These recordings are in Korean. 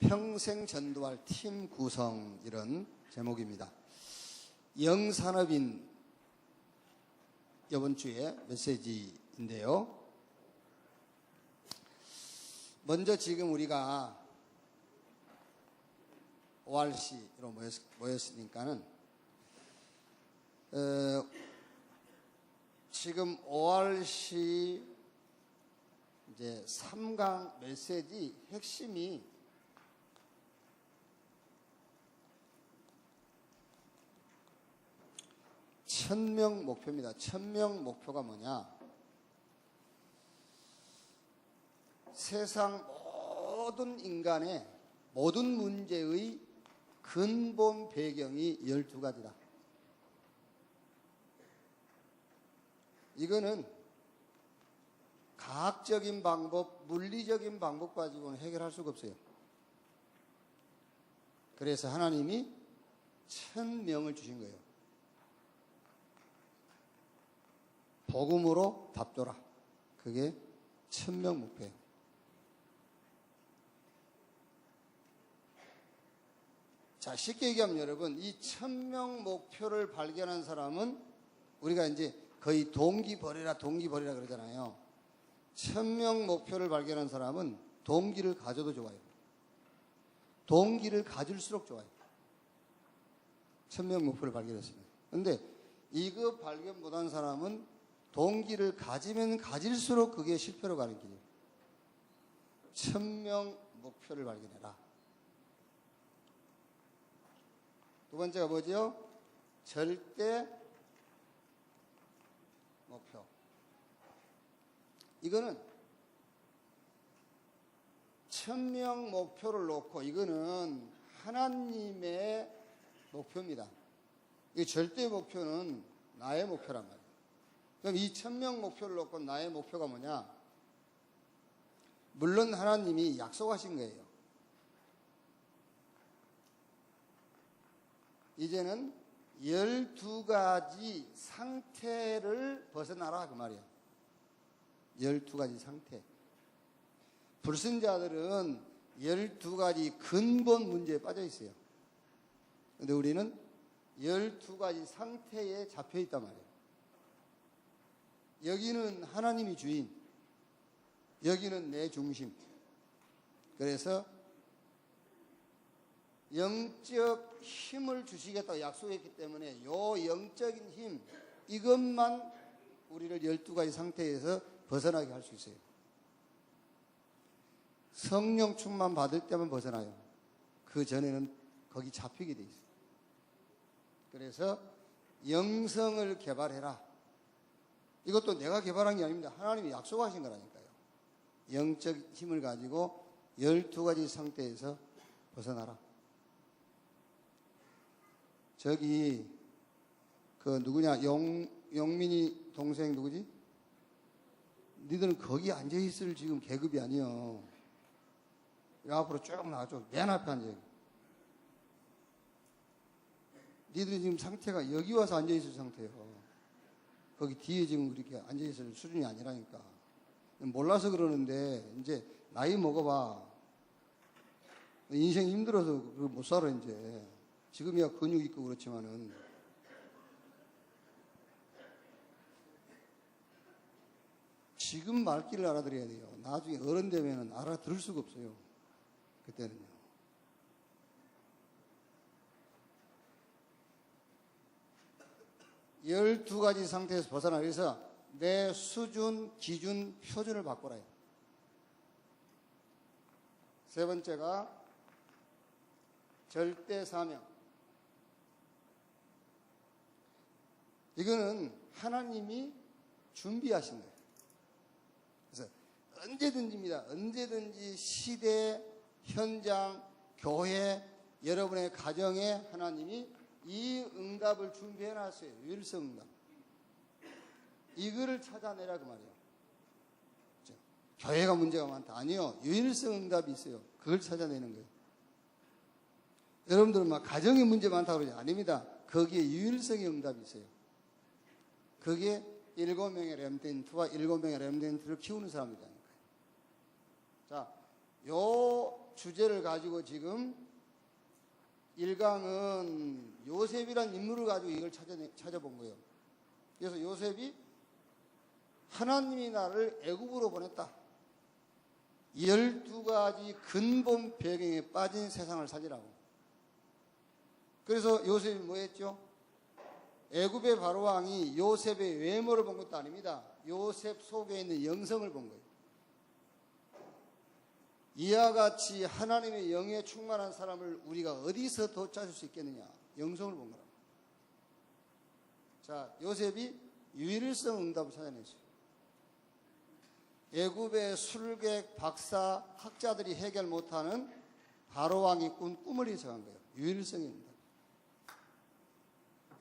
평생 전도할 팀 구성, 이런 제목입니다. 영산업인 이번 주에 메시지인데요. 먼저 지금 우리가 ORC로 모였으니까는 지금 ORC 이제 3강 메시지 핵심이 천명 목표입니다. 천명 목표가 뭐냐? 세상 모든 인간의 모든 문제의 근본 배경이 12가지다. 이거는 과학적인 방법, 물리적인 방법 가지고는 해결할 수가 없어요. 그래서 하나님이 1000명을 주신 거예요. 복음으로 답줘라. 그게 1000명 목표예요. 자, 쉽게 얘기하면 여러분, 이 1000명 목표를 발견한 사람은 우리가 이제 거의 동기 버리라 그러잖아요. 1000명 목표를 발견한 사람은 동기를 가져도 좋아요. 동기를 가질수록 좋아요. 1000명 목표를 발견했습니다. 그런데 이거 발견 못한 사람은 동기를 가지면 가질수록 그게 실패로 가는 길이에요. 1000명 목표를 발견해라. 두 번째가 뭐죠? 절대 목표. 이거는 1000명 목표를 놓고 이거는 하나님의 목표입니다. 이 절대 목표는 나의 목표란 말이에요. 그럼 이 1000명 목표를 놓고 나의 목표가 뭐냐? 물론 하나님이 약속하신 거예요. 이제는 12가지 상태를 벗어나라 그 말이야. 12가지 상태. 불신자들은 12가지 근본 문제에 빠져 있어요. 근데 우리는 12가지 상태에 잡혀 있단 말이에요. 여기는 하나님이 주인, 여기는 내 중심. 그래서 영적 힘을 주시겠다고 약속했기 때문에 요 영적인 힘, 이것만 우리를 12가지 상태에서 벗어나게 할 수 있어요. 성령 충만 받을 때만 벗어나요. 그 전에는 거기 잡히게 돼 있어요. 그래서 영성을 개발해라. 이것도 내가 개발한 게 아닙니다. 하나님이 약속하신 거라니까요. 영적 힘을 가지고 12가지 상태에서 벗어나라. 저기 그 누구냐, 영민이 동생 누구지? 니들은 거기 앉아있을 지금 계급이 아니요. 앞으로 쭉 나와줘. 맨 앞에 앉아요. 니들이 지금 상태가 여기 와서 앉아있을 상태예요. 거기 뒤에 지금 그렇게 앉아있을 수준이 아니라니까. 몰라서 그러는데 이제 나이 먹어봐. 인생 힘들어서 못 살아 이제. 지금이야 근육 있고 그렇지만은. 지금 말귀를 알아들어야 돼요. 나중에 어른 되면은 알아들을 수가 없어요. 그때는요. 열두 가지 상태에서 벗어나기 위해서 내 수준, 기준, 표준을 바꾸라. 세 번째가 절대 사명. 이거는 하나님이 준비하신 거예요. 그래서 언제든지입니다. 언제든지 시대, 현장, 교회, 여러분의 가정에 하나님이 이 응답을 준비해 놨어요. 유일성 응답. 이거를 찾아내라 그 말이에요. 교회가 문제가 많다. 아니요. 유일성 응답이 있어요. 그걸 찾아내는 거예요. 여러분들은 막 가정에 문제 많다고 그러죠. 아닙니다. 거기에 유일성의 응답이 있어요. 그게 7명의 렘넌트와 7명의 렘넌트를 키우는 사람이라니까요. 자, 요 주제를 가지고 지금 일강은 요셉이란 인물을 가지고 이걸 찾아본 거예요. 그래서 요셉이 하나님이 나를 애굽으로 보냈다. 12가지 근본 배경에 빠진 세상을 살리라고. 그래서 요셉이 뭐 했죠? 애굽의 바로왕이 요셉의 외모를 본 것도 아닙니다. 요셉 속에 있는 영성을 본 거예요. 이와 같이 하나님의 영에 충만한 사람을 우리가 어디서 더 찾을 수 있겠느냐? 영성을 본 거라. 자, 요셉이 유일성 응답을 찾아냈어요. 애굽의 술객, 박사, 학자들이 해결 못하는 바로왕이 꾼 꿈을 해석한 거예요. 유일성입니다.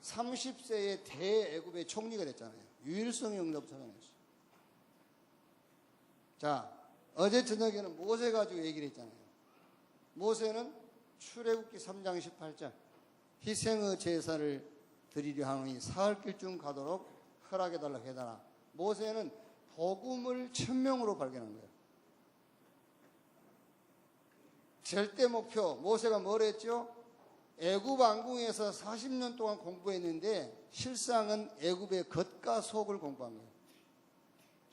30세에 대애굽의 총리가 됐잖아요. 유일성의 응답을 찾아냈어요. 자, 어제 저녁에는 모세 가지고 얘기를 했잖아요. 모세는 출애굽기 3장 18절 희생의 제사를 드리려 하노니 사흘길 중 가도록 허락해달라고 해달라. 모세는 복음을 천명으로 발견한 거예요. 절대 목표, 모세가 뭘 했죠? 애굽 왕궁에서 40년 동안 공부했는데 실상은 애굽의 겉과 속을 공부한 거예요.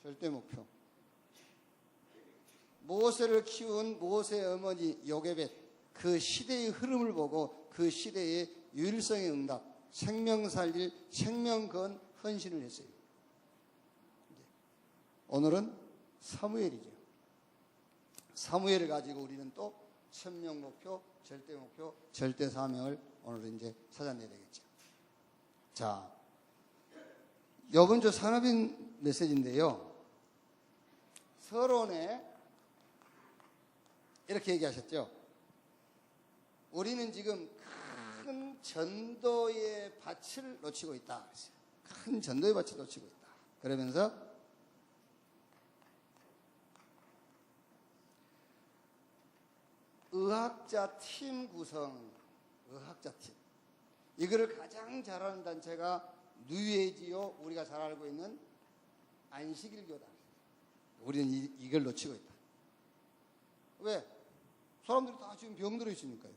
절대 목표. 모세를 키운 모세의 어머니 요게벳, 그 시대의 흐름을 보고 그 시대의 유일성의 응답, 생명 살릴 생명 건 헌신을 했어요. 오늘은 사무엘이죠. 사무엘을 가지고 우리는 또 천명 목표, 절대 목표, 절대 사명을 오늘은 이제 찾아내야 되겠죠. 자, 이번 주 산업인 메시지인데요. 서론에 이렇게 얘기하셨죠. 우리는 지금 큰 전도의 밭을 놓치고 있다. 큰 전도의 밭을 놓치고 있다. 그러면서 의학자 팀 구성, 의학자 팀. 이거를 가장 잘하는 단체가 뉴에이지요. 우리가 잘 알고 있는 안식일교다. 우리는 이걸 놓치고 있다. 왜? 사람들이 다 지금 병들어 있으니까요.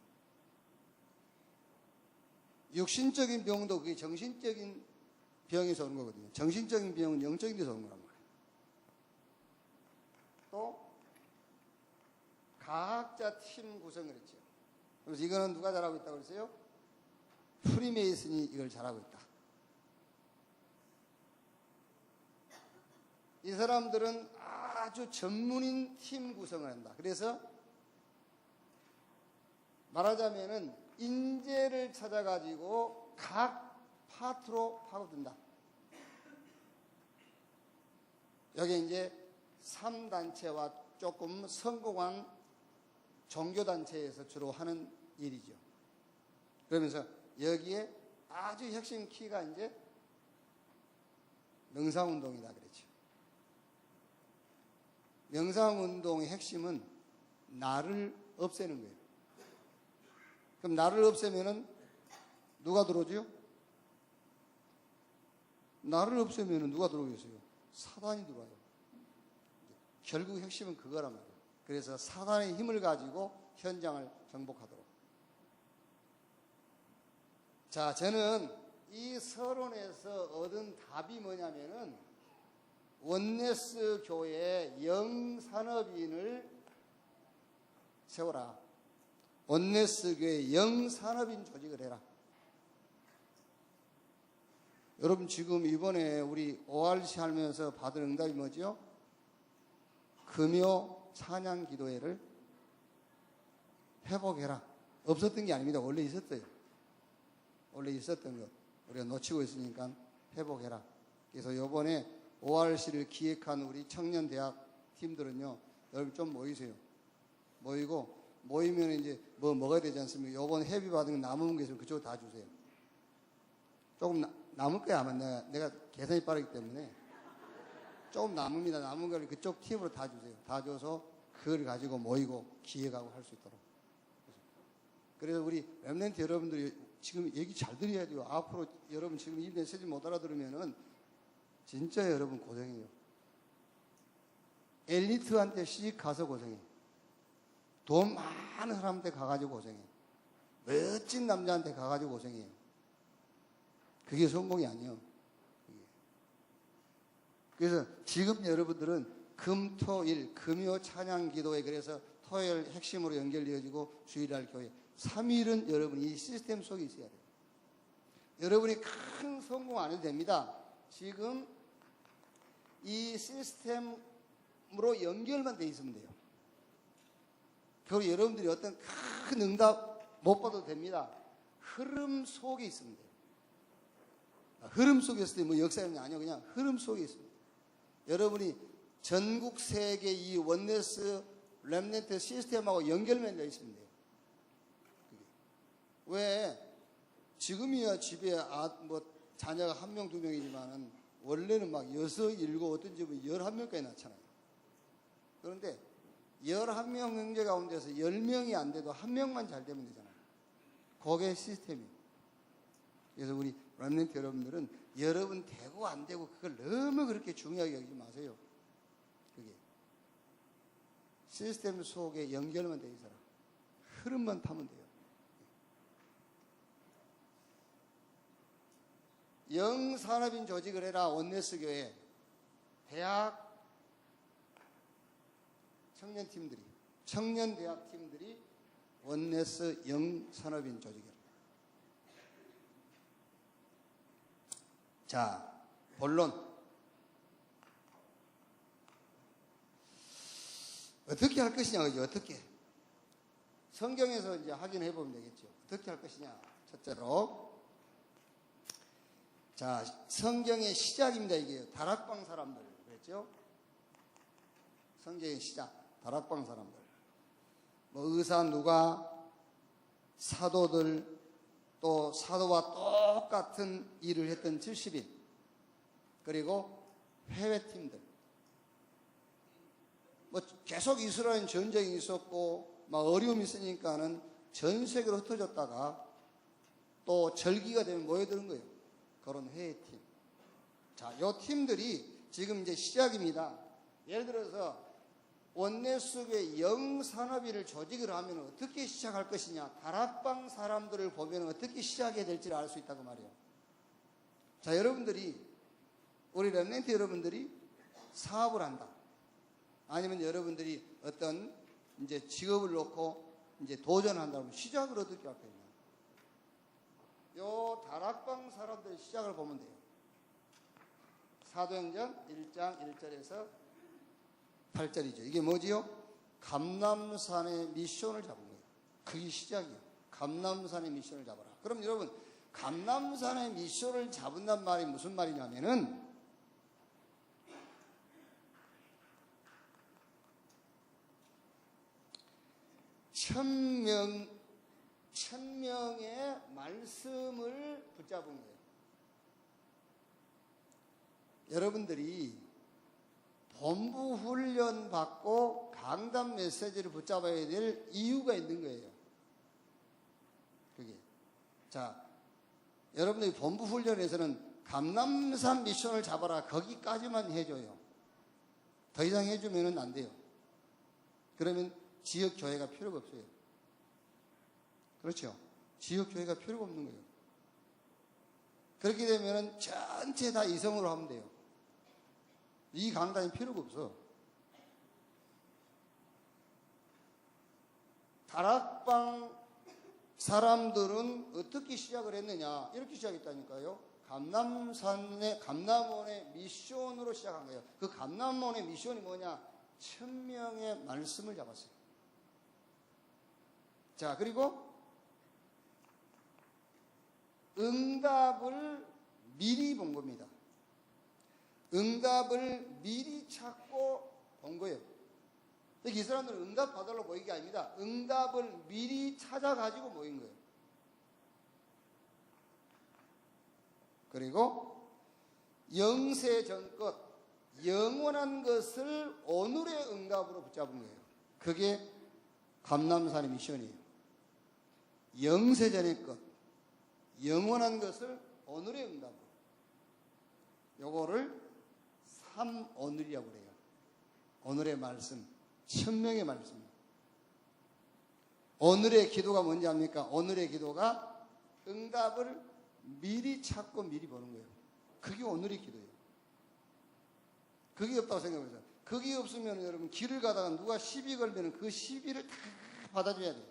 육신적인 병도 그게 정신적인 병에서 오는 거거든요. 정신적인 병은 영적인 데서 오는 거란 말이에요. 또 과학자 팀 구성을 했죠. 그래서 이거는 누가 잘하고 있다고 그랬어요? 프리메이슨이 이걸 잘하고 있다. 이 사람들은 아주 전문인 팀 구성을 한다. 그래서 말하자면은 인재를 찾아가지고 각 파트로 파고든다. 여기 이제 3단체와 조금 성공한 종교단체에서 주로 하는 일이죠. 그러면서 여기에 아주 핵심 키가 이제 명상운동이다 그랬죠. 명상운동의 핵심은 나를 없애는 거예요. 그럼 나를 없애면은 누가 들어오죠? 나를 없애면은 누가 들어오겠어요? 사단이 들어와요. 결국 핵심은 그거란 말이에요. 그래서 사단의 힘을 가지고 현장을 정복하도록. 자, 저는 이 서론에서 얻은 답이 뭐냐면은 원네스 교회 영산업인을 세워라. 원네스 교회 영산업인 조직을 해라. 여러분 지금 이번에 우리 ORC 하면서 받은 응답이 뭐죠? 금요 찬양 기도회를 회복해라. 없었던 게 아닙니다. 원래 있었어요. 원래 있었던 것. 우리가 놓치고 있으니까 회복해라. 그래서 이번에 ORC를 기획한 우리 청년대학 팀들은요, 여러분 좀 모이세요. 모이면 이제 뭐 먹어야 되지 않습니까? 요번 회비 받은 거 남은 게 있으면 그쪽으로 다 주세요. 조금 남을 거야, 아마 내가 계산이 빠르기 때문에. 조금 남습니다. 남은 걸 그쪽 팀으로 다 주세요. 다 줘서 그걸 가지고 모이고 기획하고 할 수 있도록. 그래서 우리 랩런트 여러분들이 지금 얘기 잘 들어야 돼요. 앞으로 여러분 지금 이 메시지 못 알아들으면은 진짜 여러분 고생해요. 엘리트한테 시집 가서 고생해. 돈 많은 사람한테 가가지고 고생해. 멋진 남자한테 가가지고 고생해요. 그게 성공이 아니에요. 그래서 지금 여러분들은 금, 토, 일, 금요 찬양 기도회, 그래서 토요일 핵심으로 연결되어지고 주일날 교회. 3일은 여러분이 이 시스템 속에 있어야 돼요. 여러분이 큰 성공 안 해도 됩니다. 지금 이 시스템으로 연결만 돼 있으면 돼요. 그리고 여러분들이 어떤 큰 응답 못 받아도 됩니다. 흐름 속에 있으면 돼요. 흐름 속에 있을 때 뭐 역사형이 아니요. 그냥 흐름 속에 있습니다. 여러분이 전국 세계 이 원네스 렘넌트 시스템하고 연결만 되어 있으면 돼요. 왜? 지금이야 집에 뭐 자녀가 1명, 2명이지만은 원래는 막 6, 7, 어떤 집은 11명까지 낳잖아요. 그런데 11명 형제 가운데서 10명이 안 돼도 1명만 잘 되면 되잖아요. 그게 시스템이에요. 그래서 우리 렘넌트 여러분들은 여러분 되고 안 되고 그걸 너무 그렇게 중요하게 여기지 마세요. 그게 시스템 속에 연결만 돼 있어라. 흐름만 타면 돼요. 영산업인 조직을 해라. 원네스 교회, 대학 청년팀들이, 청년대학 팀들이 원네스 영산업인 조직이라. 자, 본론. 어떻게 할 것이냐, 그죠? 어떻게? 성경에서 이제 확인해 보면 되겠죠. 어떻게 할 것이냐. 첫째로. 자, 성경의 시작입니다, 이게. 다락방 사람들. 그랬죠? 성경의 시작. 다락방 사람들. 뭐, 의사, 누가, 사도들, 또 사도와 똑같은 일을 했던 70인. 그리고 해외팀들. 뭐, 계속 이스라엘 전쟁이 있었고, 막 어려움이 있으니까는 전 세계로 흩어졌다가 또 절기가 되면 모여드는 거예요. 그런 해외팀. 자, 요 팀들이 지금 이제 시작입니다. 예를 들어서 원내수교의 영산업인을 조직을 하면 어떻게 시작할 것이냐. 다락방 사람들을 보면 어떻게 시작해야 될지를 알 수 있다고 말이에요. 자, 여러분들이, 우리 렘넌트 여러분들이 사업을 한다. 아니면 여러분들이 어떤 이제 직업을 놓고 이제 도전한다면 시작을 어떻게 할 거냐. 요 다락방 사람들의 시작을 보면 돼요. 사도행전 1장 1절에서 8절이죠. 이게 뭐지요? 감람산의 미션을 잡은 거예요. 그게 시작이에요. 감람산의 미션을 잡아라. 그럼 여러분, 감람산의 미션을 잡은단 말이 무슨 말이냐면은, 천명의 말씀을 붙잡은 거예요. 여러분들이 본부 훈련 받고 강단 메시지를 붙잡아야 될 이유가 있는 거예요. 그게. 자, 여러분들이 본부 훈련에서는 감람산 미션을 잡아라. 거기까지만 해줘요. 더 이상 해주면 안 돼요. 그러면 지역 교회가 필요가 없어요. 그렇죠? 지역 교회가 필요가 없는 거예요. 그렇게 되면 전체 다 이성으로 하면 돼요. 이 강단이 필요가 없어. 다락방 사람들은 어떻게 시작을 했느냐? 이렇게 시작했다니까요. 감남원의 미션으로 시작한 거예요. 그 감남원의 미션이 뭐냐? 1000명의 말씀을 잡았어요. 자, 그리고 응답을 미리 본 겁니다. 응답을 미리 찾고 본 거예요. 이 사람들은 응답 받으러 모인 게 아닙니다. 응답을 미리 찾아가지고 모인 거예요. 그리고 영세전것, 영원한 것을 오늘의 응답으로 붙잡은 거예요. 그게 감람산의 미션이에요. 영세전의 것, 영원한 것을 오늘의 응답으로. 요거를 3오늘이라고 그래요. 오늘의 말씀, 1000명의 말씀. 오늘의 기도가 뭔지 압니까? 오늘의 기도가 응답을 미리 찾고 미리 보는 거예요. 그게 오늘의 기도예요. 그게 없다고 생각해보세요. 그게 없으면 여러분 길을 가다가 누가 시비 걸면 그 시비를 다 받아줘야 돼요.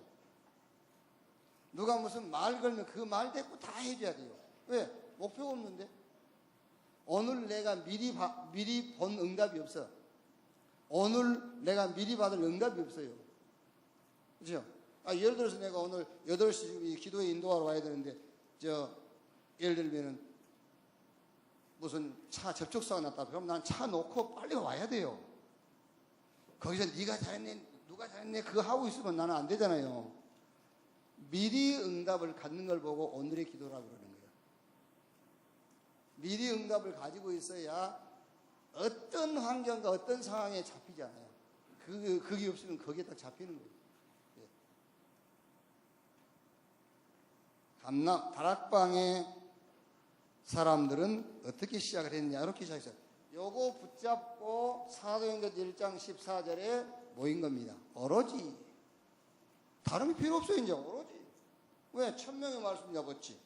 누가 무슨 말 걸면 그 말 대꾸 다 해줘야 돼요. 왜? 목표가 없는데. 오늘 내가 미리 본 응답이 없어. 오늘 내가 미리 받을 응답이 없어요. 그렇죠? 예를 들어서 내가 오늘 8시 기도에 인도하러 와야 되는데 예를 들면은 무슨 차 접촉사가 났다. 그럼 난 차 놓고 빨리 와야 돼요. 거기서 네가 잘했네, 누가 잘했네 그거 하고 있으면 나는 안 되잖아요. 미리 응답을 갖는 걸 보고 오늘의 기도라고 그러는 거예요. 미리 응답을 가지고 있어야 어떤 환경과 어떤 상황에 잡히지 않아요. 그게 없으면 거기에 딱 잡히는 거예요. 다락방의 사람들은 어떻게 시작을 했느냐, 이렇게 시작했어요. 요거 붙잡고 사도행전 1장 14절에 모인 겁니다. 오로지. 다름이 필요 없어요, 이제. 오로지. 왜? 1000명의 말씀 잡았지.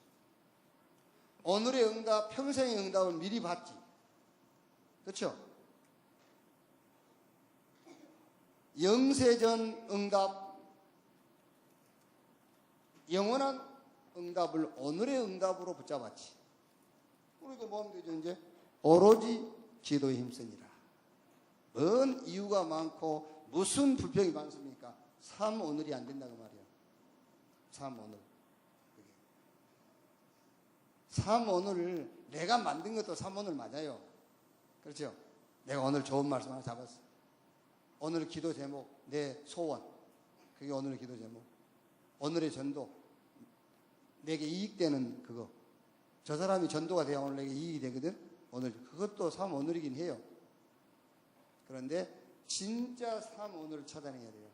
오늘의 응답, 평생의 응답을 미리 받지. 그렇죠? 영세전 응답, 영원한 응답을 오늘의 응답으로 붙잡았지. 우리가 뭐 하면 되죠, 이제? 오로지 기도에 힘쓰니라. 뭔 이유가 많고 무슨 불평이 많습니까? 삶 오늘이 안 된다고 말이에요. 삶 오늘. 삶 오늘을 내가 만든 것도 삶 오늘 맞아요. 그렇죠? 내가 오늘 좋은 말씀 하나 잡았어. 오늘 기도 제목, 내 소원. 그게 오늘의 기도 제목. 오늘의 전도. 내게 이익되는 그거. 저 사람이 전도가 돼야 오늘 내게 이익이 되거든. 오늘 그것도 삶 오늘이긴 해요. 그런데 진짜 삶 오늘을 찾아내야 돼요.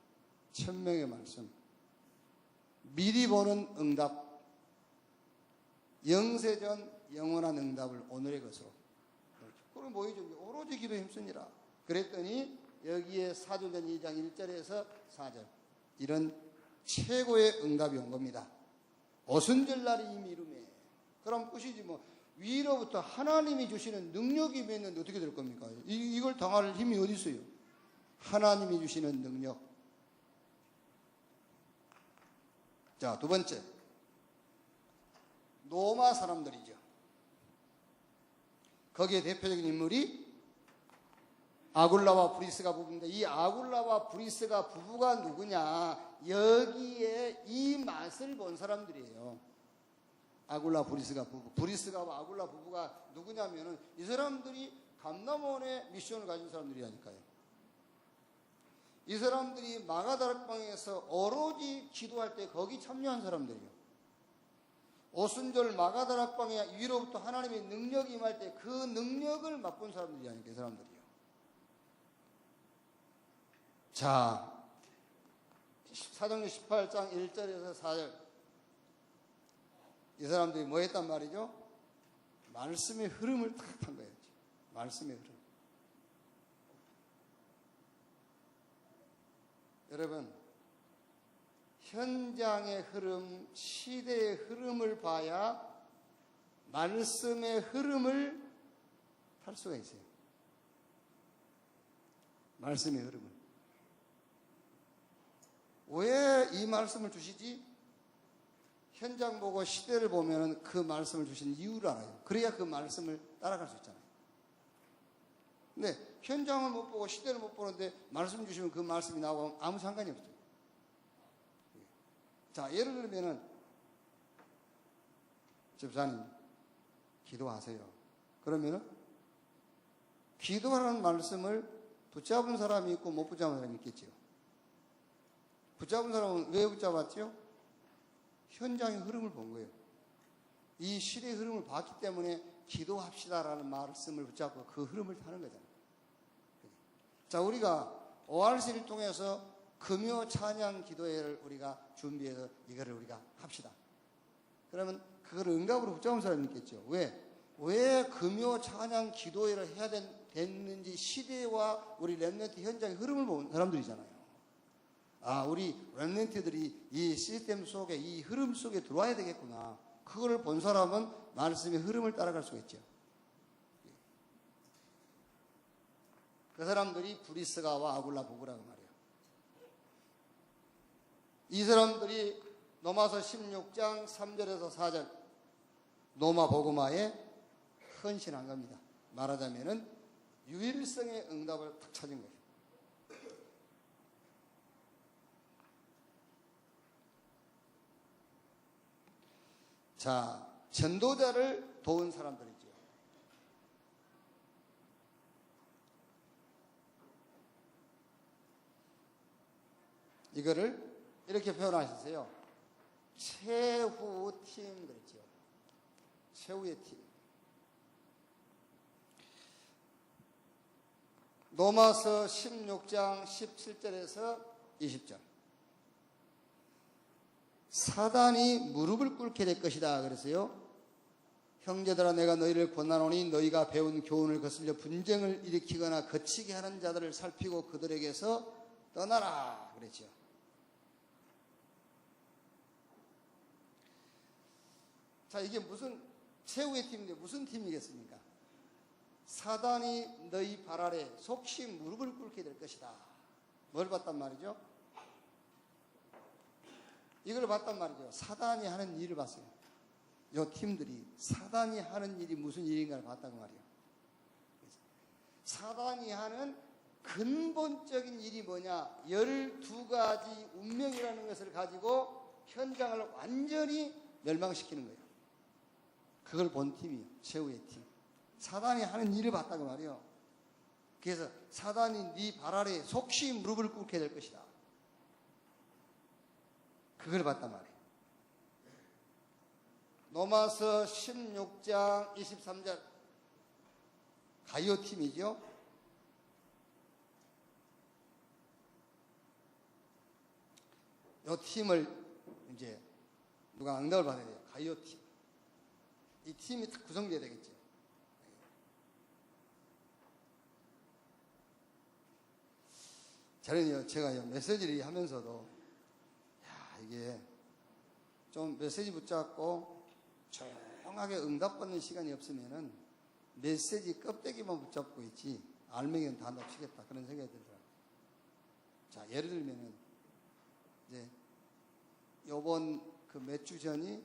1000명의 말씀, 미리 보는 응답, 영세전 영원한 응답을 오늘의 것으로. 그럼 뭐이죠? 오로지 기도에 힘쓰니라. 그랬더니 여기에 사도행전 2장 1절에서 4절 이런 최고의 응답이 온 겁니다. 오순절날이 이미 이루매. 그럼 끝이지 뭐. 위로부터 하나님이 주시는 능력이 있는데 어떻게 될 겁니까? 이걸 당할 힘이 어디 있어요? 하나님이 주시는 능력. 자, 두 번째. 로마 사람들이죠. 거기에 대표적인 인물이 아굴라와 브리스가 부부인데, 이 아굴라와 브리스가 부부가 누구냐? 여기에 이 맛을 본 사람들이에요. 아굴라 브리스가 부부. 브리스가 아굴라 부부가 누구냐면은 이 사람들이 감람원의 미션을 가진 사람들이라니까요. 이 사람들이 마가다락방에서 오로지 기도할 때 거기 참여한 사람들이에요. 오순절 마가다락방에 위로부터 하나님의 능력이 임할 때 그 능력을 맛본 사람들이라니까, 이 사람들이요. 자, 사도행전 18장 1절에서 4절. 이 사람들이 뭐 했단 말이죠? 말씀의 흐름을 탁 탄 거예요. 말씀의 흐름. 여러분, 현장의 흐름, 시대의 흐름을 봐야 말씀의 흐름을 탈 수가 있어요. 말씀의 흐름을. 왜 이 말씀을 주시지? 현장 보고 시대를 보면 그 말씀을 주신 이유를 알아요. 그래야 그 말씀을 따라갈 수 있잖아요. 근데 현장을 못 보고 시대를 못 보는데 말씀 주시면 그 말씀이 나오면 아무 상관이 없어요. 자, 예를 들면은 집사님 기도하세요. 그러면은 기도하라는 말씀을 붙잡은 사람이 있고 못 붙잡은 사람이 있겠죠. 붙잡은 사람은 왜 붙잡았죠? 현장의 흐름을 본 거예요. 이 시대의 흐름을 봤기 때문에 기도합시다라는 말씀을 붙잡고 그 흐름을 타는 거잖아요. 자, 우리가 ORC를 통해서 금요 찬양 기도회를 우리가 준비해서 이거를 우리가 합시다. 그러면 그걸 응답으로 붙잡은 사람이 있겠죠. 왜 금요 찬양 기도회를 해야 됐는지 시대와 우리 렘넌트 현장의 흐름을 본 사람들이잖아요. 우리 렘넌트들이 이 시스템 속에, 이 흐름 속에 들어와야 되겠구나. 그걸 본 사람은 말씀의 흐름을 따라갈 수가 있죠. 그 사람들이 브리스가와 아굴라 보그라고 말이에요. 이 사람들이 로마서 16장 3절에서 4절 노마 보그마에 헌신한 겁니다. 말하자면은 유일성의 응답을 탁 찾은 거예요. 자, 전도자를 도운 사람들이죠. 이거를 이렇게 표현하셨어요. 최후 팀 그랬죠. 최후의 팀. 로마서 16장 17절에서 20절. 사단이 무릎을 꿇게 될 것이다 그랬어요. 형제들아 내가 너희를 권하노니 너희가 배운 교훈을 거슬려 분쟁을 일으키거나 거치게 하는 자들을 살피고 그들에게서 떠나라 그랬죠. 자, 이게 무슨 최후의 팀인데 무슨 팀이겠습니까? 사단이 너희 발 아래 속시 무릎을 꿇게 될 것이다. 뭘 봤단 말이죠? 이걸 봤단 말이죠. 사단이 하는 일을 봤어요. 이 팀들이 사단이 하는 일이 무슨 일인가를 봤다고 말이에요. 사단이 하는 근본적인 일이 뭐냐? 12가지 운명이라는 것을 가지고 현장을 완전히 멸망시키는 거예요. 그걸 본 팀이에요. 최후의 팀. 사단이 하는 일을 봤다고 말이에요. 그래서 사단이 네 발 아래 속시 무릎을 꿇게 될 것이다. 그걸 봤단 말이에요. 로마서 16장 23절 가이오 팀이죠. 이 팀을 이제 누가 응답을 받아야 돼요. 가이오 팀. 이 팀이 딱 구성돼야 되겠죠. 저는요, 제가 메시지를 하면서도 이게 좀 메시지 붙잡고 조용하게 응답받는 시간이 없으면은 메시지 껍데기만 붙잡고 있지 알맹이는 다 놓치겠다 그런 생각이 들더라고요. 자, 예를 들면은 이제 요번 그 몇 주 전이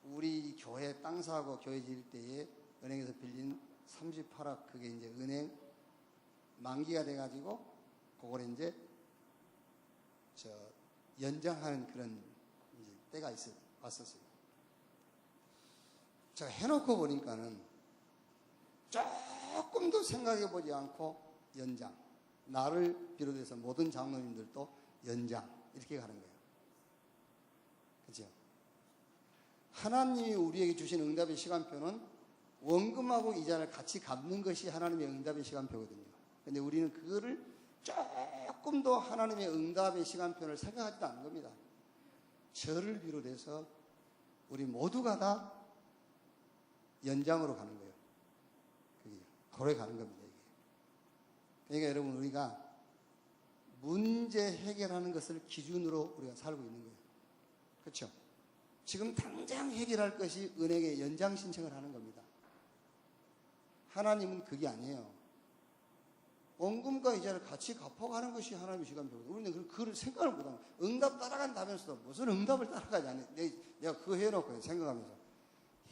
우리 교회 땅 사고 교회 지을 때에 은행에서 빌린 38억 그게 이제 은행 만기가 돼가지고 그걸 이제 연장하는 그런 이제 때가 왔었어요. 제가 해놓고 보니까는 조금도 생각해보지 않고 연장, 나를 비롯해서 모든 장로님들도 연장 이렇게 가는 거예요. 그죠? 하나님이 우리에게 주신 응답의 시간표는 원금하고 이자를 같이 갚는 것이 하나님의 응답의 시간표거든요. 근데 우리는 그거를 조금도 하나님의 응답의 시간표를 생각하지도 않는 겁니다. 저를 비롯해서 우리 모두가 다 연장으로 가는 거예요. 그게 도래 가는 겁니다. 이게. 그러니까 여러분 우리가 문제 해결하는 것을 기준으로 우리가 살고 있는 거예요. 그렇죠? 지금 당장 해결할 것이 은행에 연장 신청을 하는 겁니다. 하나님은 그게 아니에요. 원금과 이자를 같이 갚아가는 것이 하나님의 시간표거든요. 우리는 그걸 생각을 못하는 거예요. 응답 따라간다면서도 무슨 응답을 따라가지 않아요. 내가 그거 해놓고 생각하면서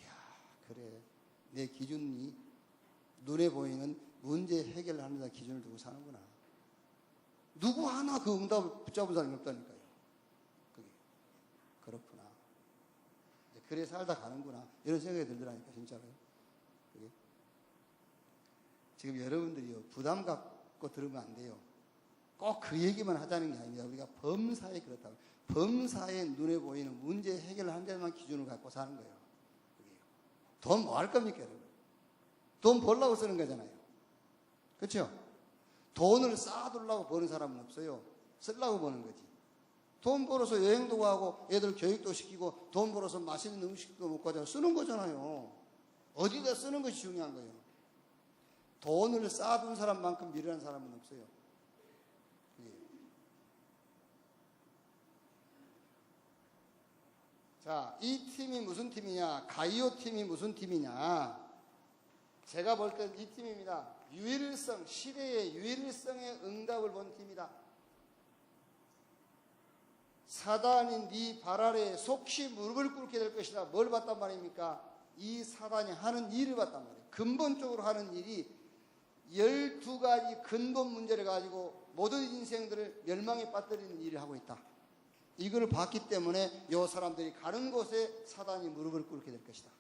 이야 그래 내 기준이 눈에 보이는 문제 해결을 하는 데 기준을 두고 사는구나. 누구 하나 그 응답을 붙잡은 사람이 없다니까요. 그게 그렇구나. 그래 살다 가는구나. 이런 생각이 들더라니까 진짜로요. 그게. 지금 여러분들이요 부담 갖고 들으면 안 돼요. 꼭 그 얘기만 하자는 게 아닙니다. 우리가 범사에 그렇다고. 범사에 눈에 보이는 문제 해결을 한 데만 기준을 갖고 사는 거예요. 돈 뭐 할 겁니까 여러분? 돈 벌려고 쓰는 거잖아요. 그렇죠? 돈을 쌓아두려고 버는 사람은 없어요. 쓰려고 버는 거지. 돈 벌어서 여행도 가고 애들 교육도 시키고 돈 벌어서 맛있는 음식도 먹고 하잖아요. 쓰는 거잖아요. 어디다 쓰는 것이 중요한 거예요. 돈을 쌓아둔 사람만큼 미련한 사람은 없어요. 자, 이 팀이 무슨 팀이냐? 가이오 팀이 무슨 팀이냐? 제가 볼 땐 이 팀입니다. 유일성, 시대의 유일성의 응답을 본 팀이다. 사단이 네 발 아래에 속히 무릎을 꿇게 될 것이다. 뭘 봤단 말입니까? 이 사단이 하는 일을 봤단 말이에요. 근본적으로 하는 일이 12가지 근본 문제를 가지고 모든 인생들을 멸망에 빠뜨리는 일을 하고 있다. 이걸 봤기 때문에 이 사람들이 가는 곳에 사단이 무릎을 꿇게 될 것이다.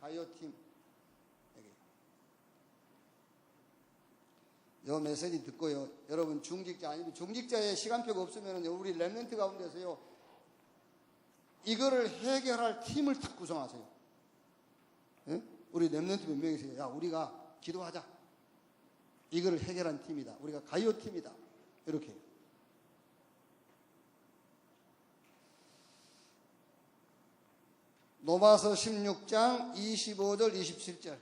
가이오팀 여기 요 메시지 듣고요, 여러분 중직자 아니면 중직자의 시간표가 없으면 우리 렘넌트 가운데서요 이거를 해결할 팀을 탁 구성하세요. 예? 우리 렘넌트 몇 명이세요? 야, 우리가 기도하자. 이거를 해결한 팀이다. 우리가 가이오 팀이다. 이렇게. 로마서 16장 25절 27절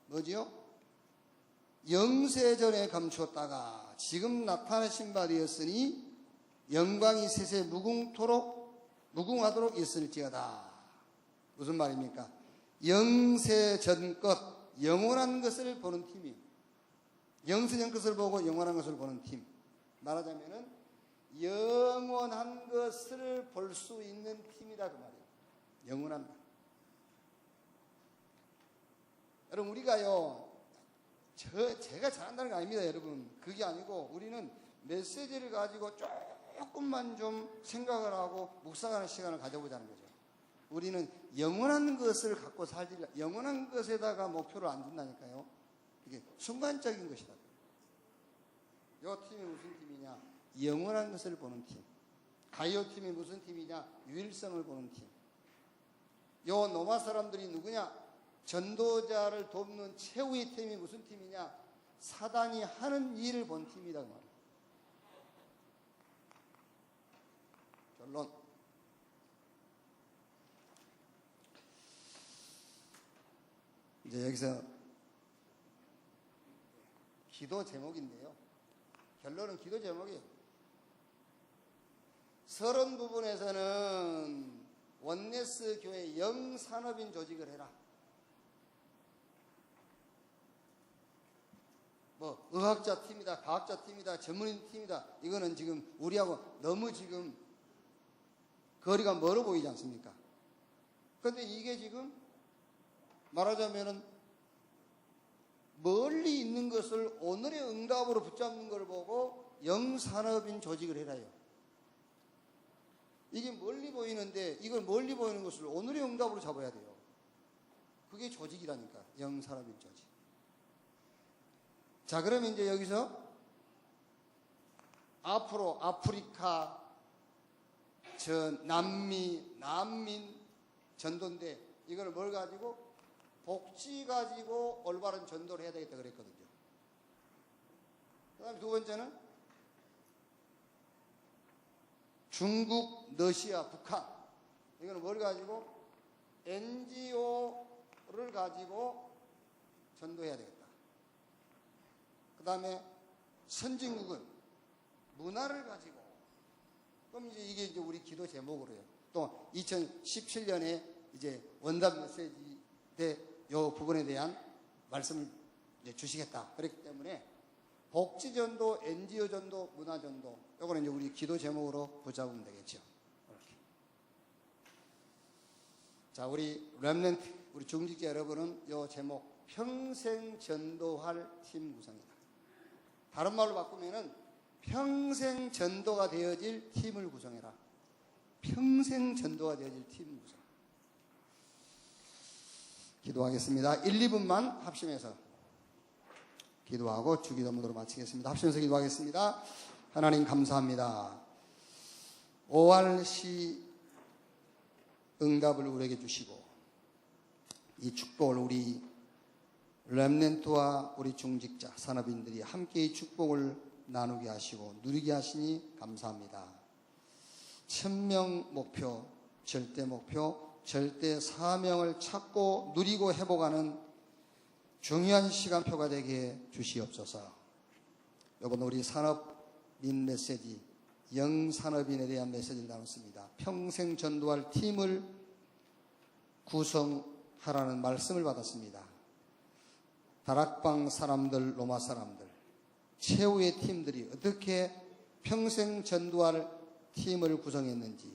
뭐지요? 영세전에 감추었다가 지금 나타나신 바 되었으니 영광이 세세 무궁하도록 있을지어다. 무슨 말입니까? 영세전 것, 영원한 것을 보는 팀이에요. 영세전 것을 보고 영원한 것을 보는 팀. 말하자면은 영원한 것을 볼 수 있는 팀이다 그 말이에요. 영원한 것. 여러분 우리가요, 제가 잘한다는 거 아닙니다 여러분. 그게 아니고 우리는 메시지를 가지고 조금만 좀 생각을 하고 묵상하는 시간을 가져보자는 거죠. 우리는 영원한 것을 갖고 살지, 영원한 것에다가 목표를 안 둔다니까요. 이게 순간적인 것이다. 이 팀이 무슨 팀이냐? 영원한 것을 보는 팀. 가이오 팀이 무슨 팀이냐? 유일성을 보는 팀. 요 노마 사람들이 누구냐? 전도자를 돕는 최후의 팀이 무슨 팀이냐? 사단이 하는 일을 본 팀이다 그 말이에요. 결론. 이제 여기서 기도 제목인데요. 결론은 기도 제목이에요. 서론 부분에서는 원네스 교회 영산업인 조직을 해라. 뭐 의학자 팀이다, 과학자 팀이다, 전문인 팀이다. 이거는 지금 우리하고 너무 지금 거리가 멀어 보이지 않습니까? 그런데 이게 지금 말하자면은 멀리 있는 것을 오늘의 응답으로 붙잡는 걸 보고 영산업인 조직을 해라요. 이게 멀리 보이는데 이걸 멀리 보이는 것을 오늘의 응답으로 잡아야 돼요. 그게 조직이라니까. 영산업인 조직. 자, 그러면 이제 여기서 앞으로 아프리카, 난민 전도인데 이걸 뭘 가지고? 복지 가지고 올바른 전도를 해야 되겠다 그랬거든요. 그 다음에 두 번째는 중국, 러시아, 북한. 이거는 뭘 가지고? NGO를 가지고 전도해야 되겠다. 그 다음에 선진국은 문화를 가지고. 그럼 이게 이제 우리 기도 제목으로 해요. 또 2017년에 이제 원답 메시지 때 요 부분에 대한 말씀을 이제 주시겠다. 그렇기 때문에 복지전도, NGO전도, 문화전도, 요거는 이제 우리 기도 제목으로 붙잡으면 되겠죠. 이렇게. 자, 우리 렘넌트, 우리 중직자 여러분은 요 제목, 평생 전도할 팀 구성이다. 다른 말로 바꾸면은 평생 전도가 되어질 팀을 구성해라. 평생 전도가 되어질 팀 구성. 기도하겠습니다. 1, 2분만 합심해서 기도하고 주기도 모드로 마치겠습니다. 합심해서 기도하겠습니다. 하나님 감사합니다. 5RC 응답을 우리에게 주시고 이 축복을 우리 렘넌트와 우리 중직자 산업인들이 함께 이 축복을 나누게 하시고 누리게 하시니 감사합니다. 1000명 목표, 절대 목표, 절대 사명을 찾고 누리고 회복하는 중요한 시간표가 되게 주시옵소서. 이번 우리 산업인 메시지 영산업인에 대한 메시지를 나눴습니다. 평생 전도할 팀을 구성하라는 말씀을 받았습니다. 다락방 사람들, 로마 사람들, 최후의 팀들이 어떻게 평생 전도할 팀을 구성했는지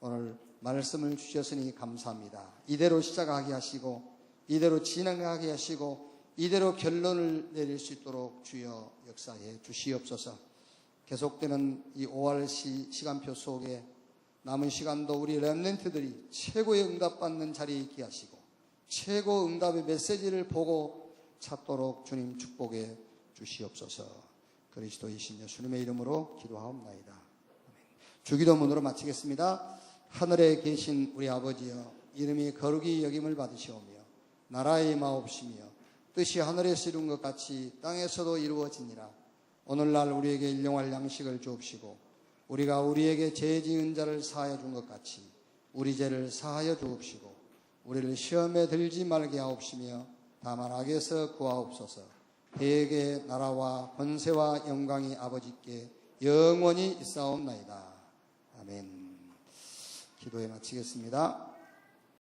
오늘 말씀을 주셨으니 감사합니다. 이대로 시작하게 하시고 이대로 진행하게 하시고 이대로 결론을 내릴 수 있도록 주여 역사해 주시옵소서. 계속되는 이 5월 시간표 속에 남은 시간도 우리 렘넌트들이 최고의 응답받는 자리에 있게 하시고 최고 응답의 메시지를 보고 찾도록 주님 축복해 주시옵소서. 그리스도이신 예수님의 이름으로 기도하옵나이다. 주기도문으로 마치겠습니다. 하늘에 계신 우리 아버지여, 이름이 거룩히 여김을 받으시오며 나라의 임하옵시며 뜻이 하늘에서 이룬 것 같이 땅에서도 이루어지니라. 오늘날 우리에게 일용할 양식을 주옵시고 우리가 우리에게 죄 지은 자를 사하여 준 것 같이 우리 죄를 사하여 주옵시고 우리를 시험에 들지 말게 하옵시며 다만 악에서 구하옵소서. 대개 나라와 권세와 영광이 아버지께 영원히 있사옵나이다. 아멘. 기도에 마치겠습니다.